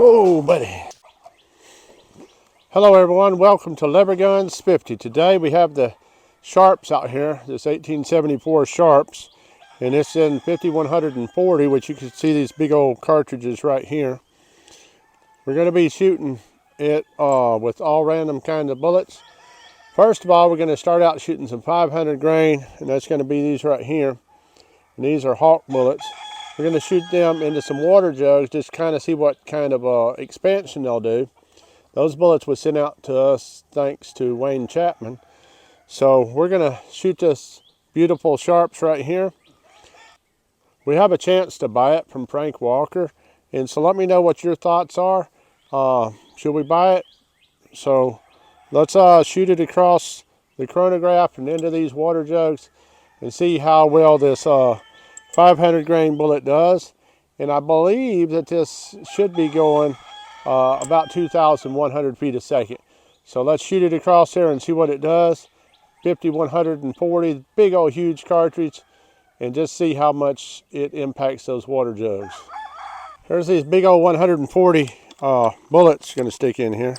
Oh, buddy. Hello, everyone. Welcome to Lever Guns 50. Today we have the Sharps out here, this 1874 Sharps, and it's in 5140, which you can see these big old cartridges right here. We're going to be shooting it with all random kinds of bullets. First of all, we're going to start out shooting some 500 grain, and that's going to be these right here. And these are Hawk bullets. We're going to shoot them into some water jugs, just kind of see what kind of expansion they'll do. Those bullets were sent out to us thanks to Wayne Chapman. So we're going to shoot this beautiful Sharps right here. We have a chance to buy it from Frank Walker. And so let me know what your thoughts are. Should we buy it? So let's shoot it across the chronograph and into these water jugs and see how well this 500 grain bullet does. And I believe that this should be going about 2,100 feet a second. So let's shoot it across there and see what it does. 5140, big old huge cartridge, and just see how much it impacts those water jugs. Here's these big old 140 bullets going to stick in here.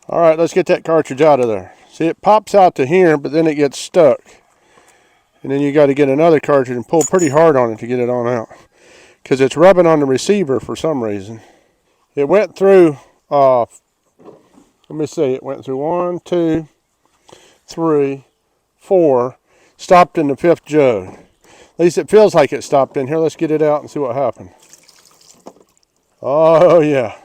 All right, let's get that cartridge out of there. See, it pops out to here, but then it gets stuck. And then you got to get another cartridge and pull pretty hard on it to get it on out, because it's rubbing on the receiver for some reason. It went through, let me see, it went through 1, 2, 3, 4, stopped in the 5th jug. At least it feels like it stopped in here. Let's get it out and see what happened. Oh, yeah.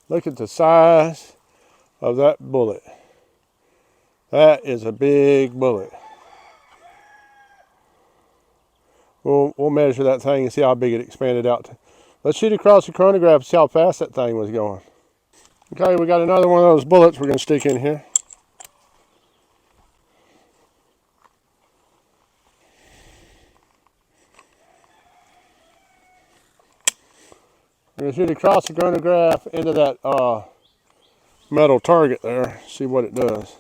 Look at the size of that bullet. That is a big bullet. We'll measure that thing and see how big it expanded out to. Let's shoot across the chronograph and see how fast that thing was going. Okay, we got another one of those bullets we're going to stick in here. We're going to shoot across the chronograph into that metal target there, see what it does.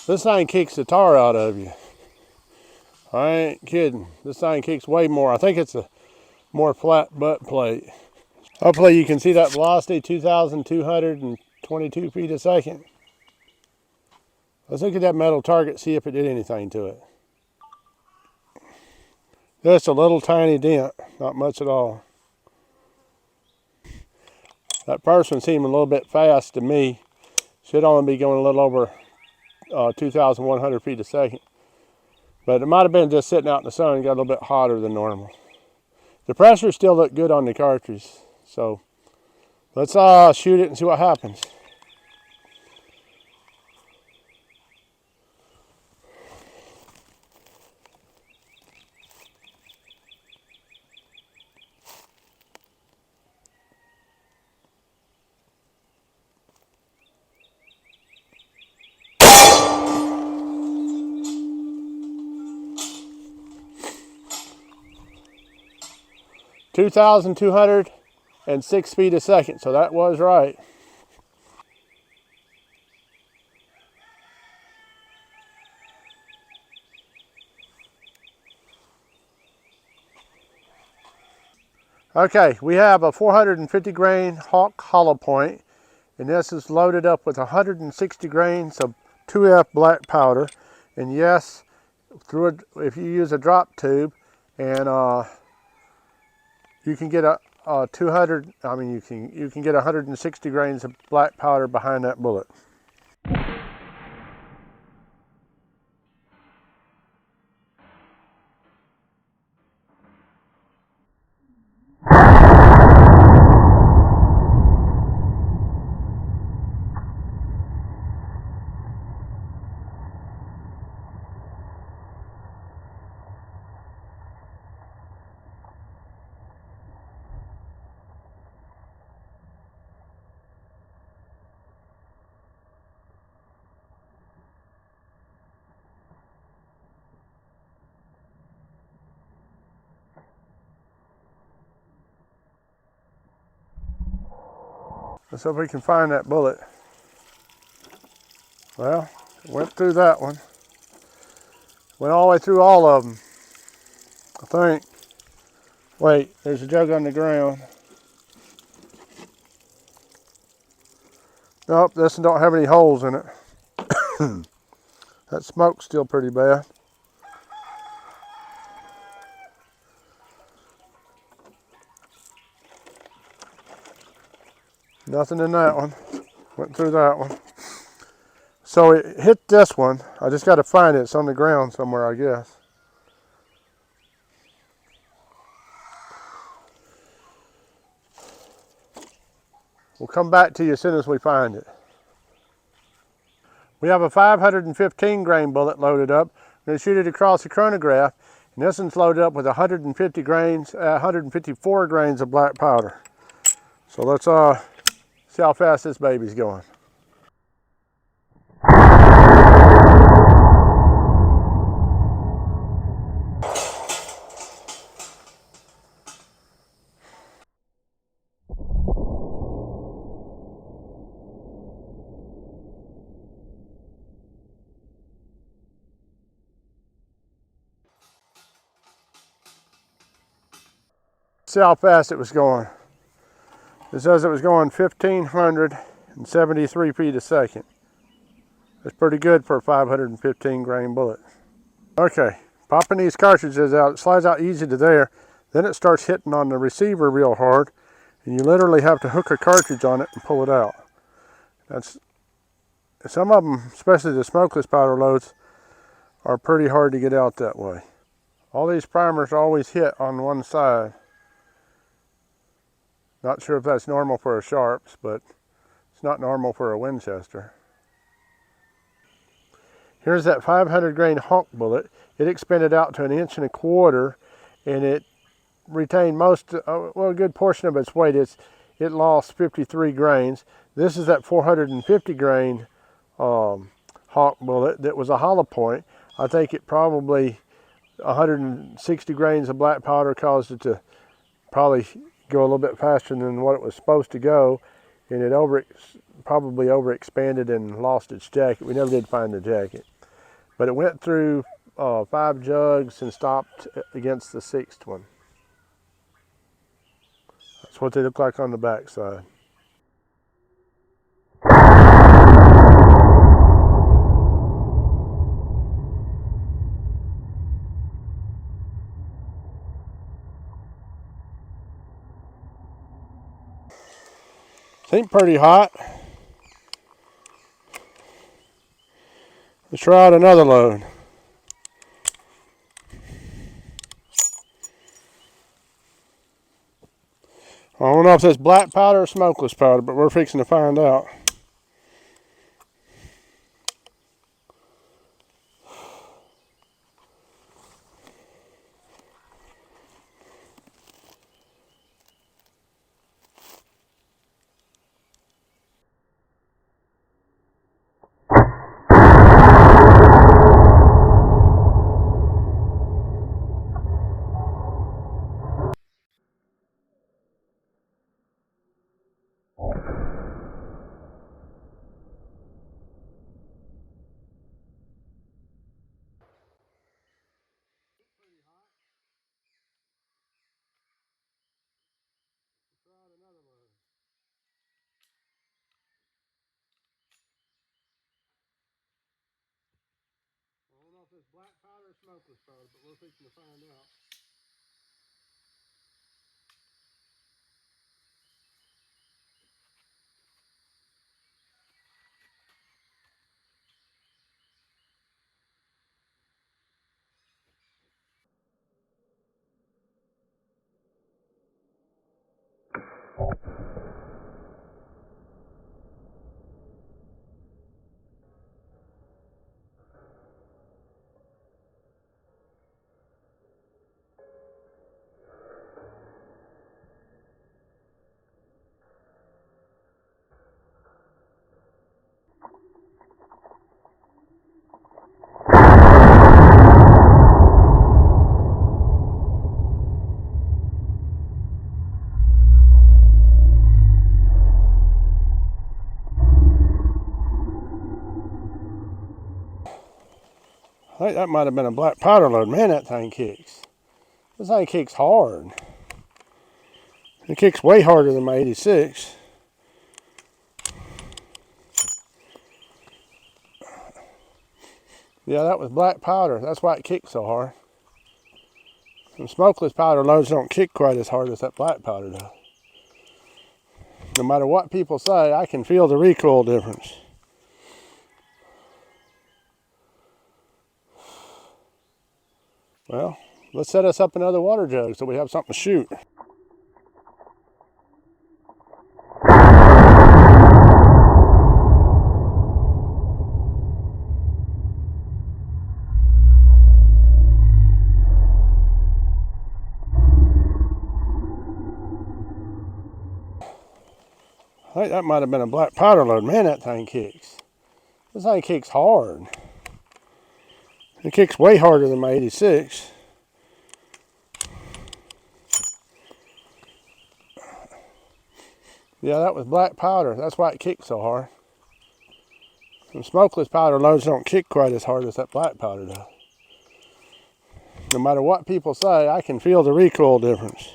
This thing kicks the tar out of you. I ain't kidding. This thing kicks way more. I think it's a more flat butt plate. Hopefully you can see that velocity, 2,222 feet a second. Let's look at that metal target, see if it did anything to it. Just a little tiny dent, not much at all. That first one seemed a little bit fast to me. Should only be going a little over 2,100 feet a second. But it might have been just sitting out in the sun and got a little bit hotter than normal. The pressure still looked good on the cartridge. So let's shoot it and see what happens. (2,206 feet a second), so that was right. Okay, we have a 450 grain Hawk hollow point, and this is loaded up with 160 grains of 2F black powder. And yes, if you use a drop tube, and you can get a 200. I mean, you can get 160 grains of black powder behind that bullet. Let's see if we can find that bullet. Well, went through that one. Went all the way through all of them, I think. Wait, there's a jug on the ground. Nope, this one don't have any holes in it. That smoke's still pretty bad. Nothing in that one. Went through that one. So it hit this one. I just got to find it. It's on the ground somewhere, I guess. We'll come back to you as soon as we find it. We have a 515 grain bullet loaded up. We're going to shoot it across the chronograph. And this one's loaded up with 150 grains, 154 grains of black powder. So let's see how fast this baby's going. See how fast it was going. It says it was going 1,573 feet a second. That's pretty good for a 515 grain bullet. Okay, popping these cartridges out, it slides out easy to there. Then it starts hitting on the receiver real hard, and you literally have to hook a cartridge on it and pull it out. Some of them, especially the smokeless powder loads, are pretty hard to get out that way. All these primers always hit on one side. Not sure if that's normal for a Sharps, but it's not normal for a Winchester. Here's that 500 grain honk bullet. It expanded out to 1.25 inches, and it retained a good portion of its weight. It lost 53 grains. This is that 450 grain honk bullet that was a hollow point. I think it probably 160 grains of black powder caused it to probably go a little bit faster than what it was supposed to go, and it probably overexpanded and lost its jacket. We never did find the jacket, but it went through 5 jugs and stopped against the 6th one. That's what they look like on the back side. Seems pretty hot. Let's try out another load. I don't know if that's black powder or smokeless powder, but we're fixing to find out. if it's black powder or smokeless powder, but we're fixing to find out. I think that might have been a black powder load. Man, that thing kicks. This thing kicks hard. It kicks way harder than my 86. Yeah, that was black powder. That's why it kicks so hard. And smokeless powder loads don't kick quite as hard as that black powder does. No matter what people say, I can feel the recoil difference. Well, let's set us up another water jug so we have something to shoot. I think that might have been a black powder load. Man, that thing kicks. This thing kicks hard. It kicks way harder than my 86. Yeah, that was black powder. That's why it kicks so hard. And smokeless powder loads don't kick quite as hard as that black powder does. No matter what people say, I can feel the recoil difference.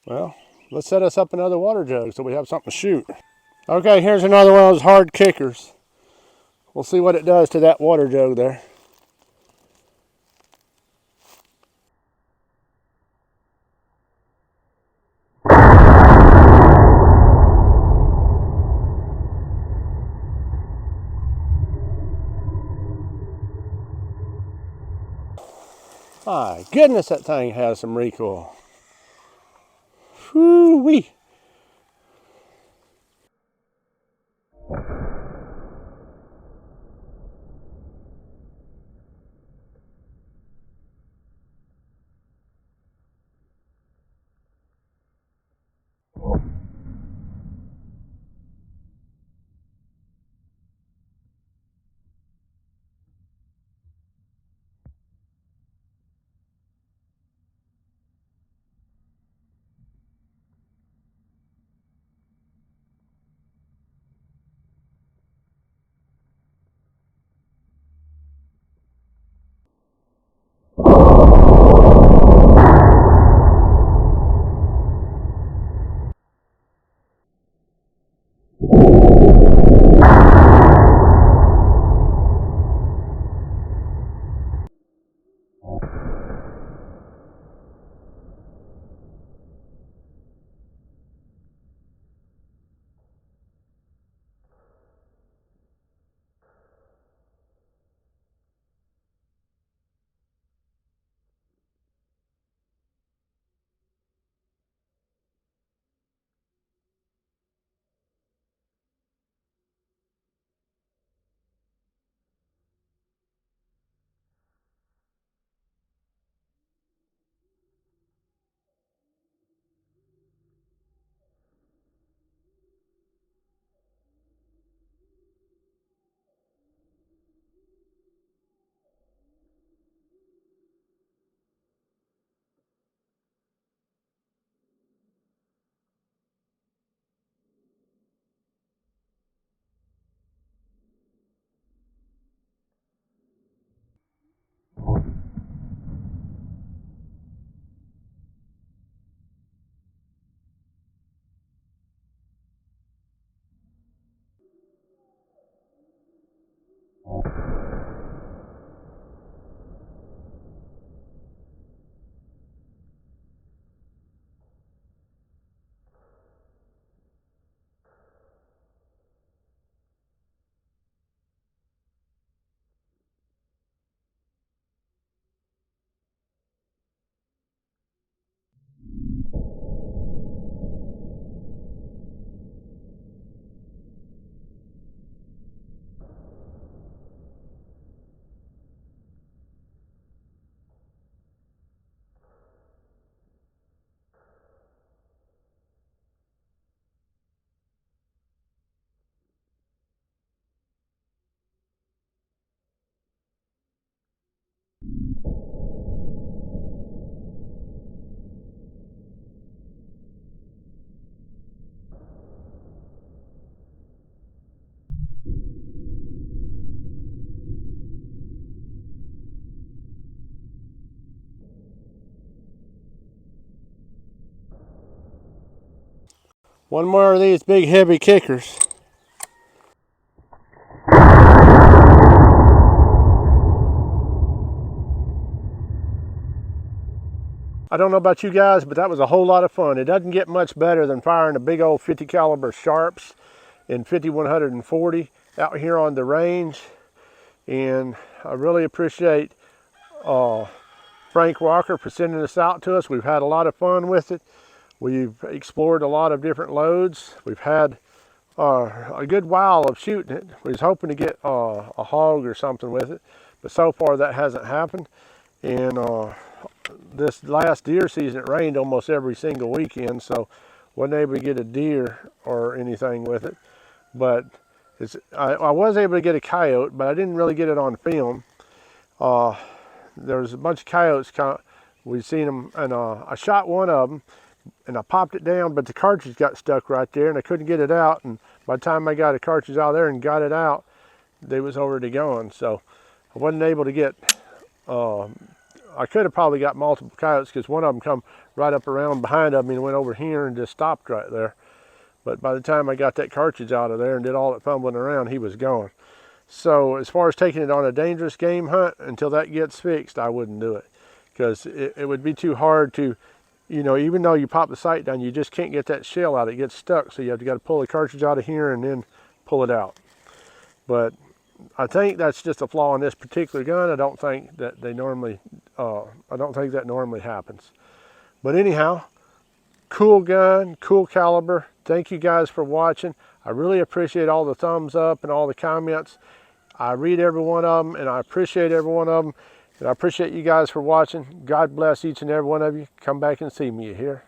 Well, let's set us up another water jug so we have something to shoot. Okay, here's another one of those hard kickers. We'll see what it does to that water jug there. My goodness, that thing has some recoil. Whoo-wee. One more of these big heavy kickers. I don't know about you guys, but that was a whole lot of fun. It doesn't get much better than firing a big old 50 caliber Sharps in 5140 out here on the range. And I really appreciate Frank Walker for sending this out to us. We've had a lot of fun with it. We've explored a lot of different loads. We've had a good while of shooting it. We was hoping to get a hog or something with it, but so far that hasn't happened. And this last deer season, it rained almost every single weekend, so wasn't able to get a deer or anything with it. But I was able to get a coyote, but I didn't really get it on film. There was a bunch of coyotes. We've seen them, and I shot one of them, and I popped it down, but the cartridge got stuck right there, and I couldn't get it out. And by the time I got the cartridge out of there and got it out, they was already gone. So I wasn't able to get. I could have probably got multiple coyotes because one of them come right up around behind of me and went over here and just stopped right there. But by the time I got that cartridge out of there and did all that fumbling around, he was gone. So as far as taking it on a dangerous game hunt, until that gets fixed, I wouldn't do it, because it would be too hard to, you know, even though you pop the sight down, you just can't get that shell out. It gets stuck, so you have to pull the cartridge out of here and then pull it out. But I think that's just a flaw in this particular gun. I don't think that normally happens. But anyhow, cool gun, cool caliber. Thank you guys for watching. I really appreciate all the thumbs up and all the comments. I read every one of them, and I appreciate every one of them. And I appreciate you guys for watching. God bless each and every one of you. Come back and see me, you hear?